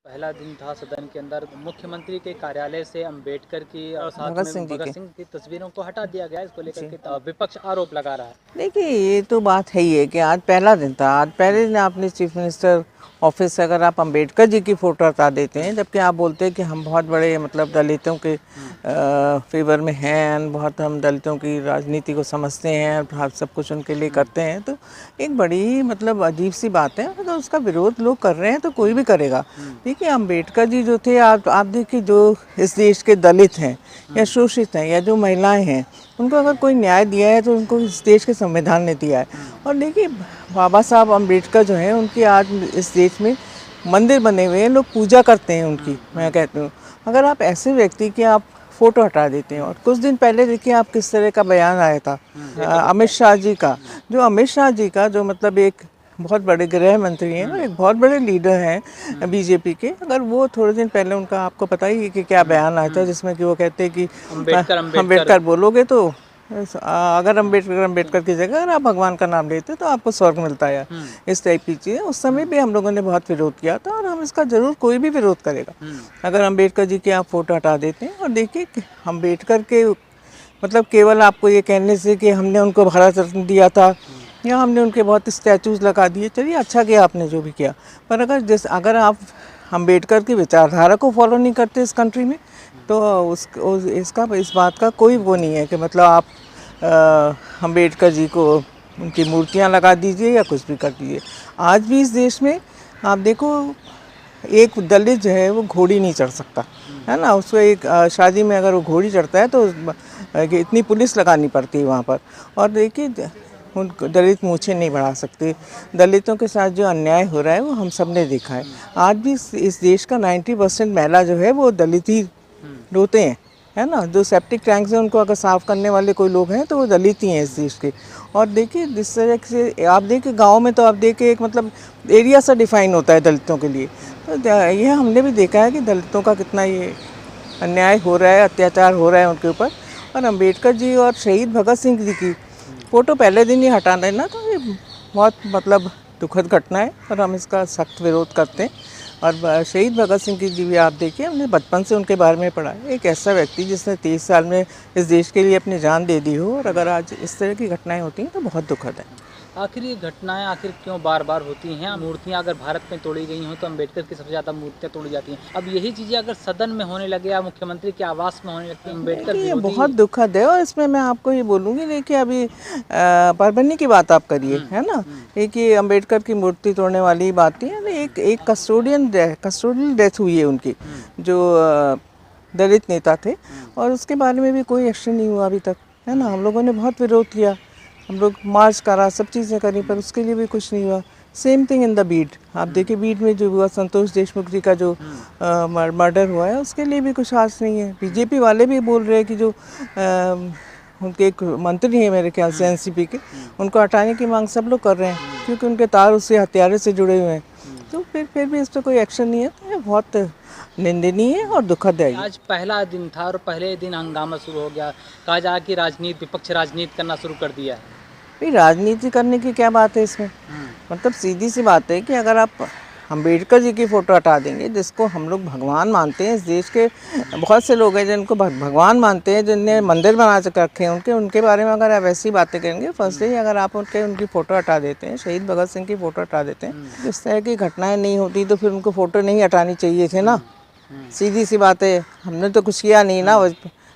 पहला दिन था सदन के अंदर, मुख्यमंत्री के कार्यालय से अंबेडकर की और साथ भगत में सिंह जी भगत के सिंह की तस्वीरों को हटा दिया गया। इसको लेकर जी। के विपक्ष आरोप लगा रहा है। देखिए, ये तो बात है ही है कि आज पहला दिन था। आज पहले दिन आपने चीफ मिनिस्टर ऑफिस से अगर आप अंबेडकर जी की फ़ोटो हटा देते हैं, जबकि आप बोलते हैं कि हम बहुत बड़े मतलब दलितों के फेवर में हैं, बहुत हम दलितों की राजनीति को समझते हैं, हम सब कुछ उनके लिए करते हैं, तो एक बड़ी मतलब अजीब सी बात है। अगर उसका विरोध लोग कर रहे हैं तो कोई भी करेगा। देखिए, अंबेडकर जी जो थे, आप देखिए, जो इस देश के दलित हैं या शोषित हैं या जो महिलाएं हैं, उनको अगर कोई न्याय दिया है तो उनको इस देश के संविधान ने दिया है। और देखिए, बाबा साहब अम्बेडकर जो हैं, उनकी आज इस देश में मंदिर बने हुए हैं, लोग पूजा करते हैं उनकी। मैं कहती हूँ, अगर आप ऐसे व्यक्ति की आप फ़ोटो हटा देते हैं, और कुछ दिन पहले देखिए आप किस तरह का बयान आया था अमित शाह जी का, जो अमित शाह जी का जो मतलब एक बहुत बड़े गृह मंत्री हैं और एक बहुत बड़े लीडर हैं बीजेपी के। अगर वो थोड़े दिन पहले उनका आपको पता ही है कि क्या बयान आया था, जिसमें कि वो कहते हैं कि अम्बेडकर बोलोगे तो अगर अम्बेडकर की जगह अगर आप भगवान का नाम लेते तो आपको स्वर्ग मिलता है, इस टाइप की चीज़ें। उस समय भी हम लोगों ने बहुत विरोध किया था, और हम इसका ज़रूर कोई भी विरोध करेगा अगर अम्बेडकर जी की आप फ़ोटो हटा देते हैं। और देखिए, अम्बेडकर के मतलब केवल आपको ये कहने से कि हमने उनको भारत रत्न दिया था या हमने उनके बहुत स्टैचूज़ लगा दिए, चलिए अच्छा किया आपने जो भी किया, पर अगर आप अम्बेडकर की विचारधारा को फॉलो नहीं करते इस कंट्री में, तो इस बात का कोई वो नहीं है कि मतलब आप अम्बेडकर जी को उनकी मूर्तियाँ लगा दीजिए या कुछ भी कर दीजिए। आज भी इस देश में आप देखो, एक दलित जो है वो घोड़ी नहीं चढ़ सकता, है ना। उसको एक शादी में अगर वो घोड़ी चढ़ता है तो इतनी पुलिस लगानी पड़ती है वहाँ पर। और देखिए, उन दलित मूछें नहीं बढ़ा सकते। दलितों के साथ जो अन्याय हो रहा है वो हम सब ने देखा है। आज भी इस देश का 90% महिला जो है वो दलित ही होते हैं, है ना। जो सेप्टिक टैंक्स हैं उनको अगर साफ़ करने वाले कोई लोग हैं तो वो दलित ही हैं इस देश के। और देखिए, जिस तरह से आप देखिए, गांव में तो आप देखिए एक मतलब एरिया सा डिफाइन होता है दलितों के लिए। तो ये हमने भी देखा है कि दलितों का कितना ये अन्याय हो रहा है, अत्याचार हो रहा है उनके ऊपर। और अम्बेडकर जी और शहीद भगत सिंह जी की फ़ोटो पहले दिन ही हटा देना, तो ये बहुत मतलब दुखद घटना है और हम इसका सख्त विरोध करते हैं। और शहीद भगत सिंह जी भी आप देखिए, हमने बचपन से उनके बारे में पढ़ा है। एक ऐसा व्यक्ति जिसने 23 साल में इस देश के लिए अपनी जान दे दी हो, और अगर आज इस तरह की घटनाएं होती हैं तो बहुत दुखद है। आखिर ये घटनाएं आखिर क्यों बार बार होती हैं? मूर्तियां अगर भारत में तोड़ी गई हों तो अम्बेडकर की सबसे ज़्यादा मूर्तियां तोड़ी जाती हैं। अब यही चीज़ें अगर सदन में होने लगे या मुख्यमंत्री के आवास में होने लगती, अम्बेडकर ये विरोधी। बहुत दुखद है। और इसमें मैं आपको ये बोलूँगी, देखिए अभी परभनी की बात आप करिए, है ना। एक ये अम्बेडकर की मूर्ति तोड़ने वाली बात है। एक कस्टोडियल डेथ हुई है उनकी, जो दलित नेता थे, और उसके बारे में भी कोई एक्शन नहीं हुआ अभी तक, है ना। हम लोगों ने बहुत विरोध किया, हम लोग मार्च करा, सब चीज़ें करी, पर उसके लिए भी कुछ नहीं हुआ। Same thing in the Beed, आप देखिए बीड में जो हुआ, संतोष देशमुख जी का जो मर्डर हुआ है, उसके लिए भी कुछ खास नहीं है। बीजेपी वाले भी बोल रहे हैं कि जो उनके एक मंत्री हैं मेरे ख्याल से एनसीपी के, उनको हटाने की मांग सब लोग कर रहे हैं, क्योंकि उनके तार उससे हत्यारे से जुड़े हुए हैं। तो फिर भी इस पर कोई एक्शन नहीं है, तो ये बहुत निंदनीय है और दुखद है। आज पहला दिन था और पहले दिन हंगामा शुरू हो गया। कहा जा कि विपक्ष राजनीति करना शुरू कर दिया है। भाई, राजनीति करने की क्या बात है इसमें? मतलब सीधी सी बात है कि अगर आप अम्बेडकर जी की फ़ोटो हटा देंगे, जिसको हम लोग भगवान मानते हैं, इस देश के बहुत से लोग हैं जिनको भगवान मानते हैं, जिनने मंदिर बना के रखे हैं, उनके बारे में अगर आप ऐसी बातें करेंगे, फर्स्ट ही अगर आप उनकी फ़ोटो हटा देते हैं, शहीद भगत सिंह की फ़ोटो हटा देते हैं, इस तरह की घटनाएं नहीं होती तो फिर उनको फ़ोटो नहीं हटानी चाहिए थे ना। सीधी सी बात है। हमने तो कुछ किया नहीं ना,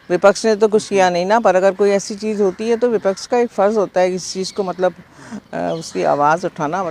विपक्ष ने तो कुछ किया नहीं ना। पर अगर कोई ऐसी चीज़ होती है तो विपक्ष का एक फ़र्ज़ होता है इस चीज़ को मतलब उसकी आवाज़ उठाना।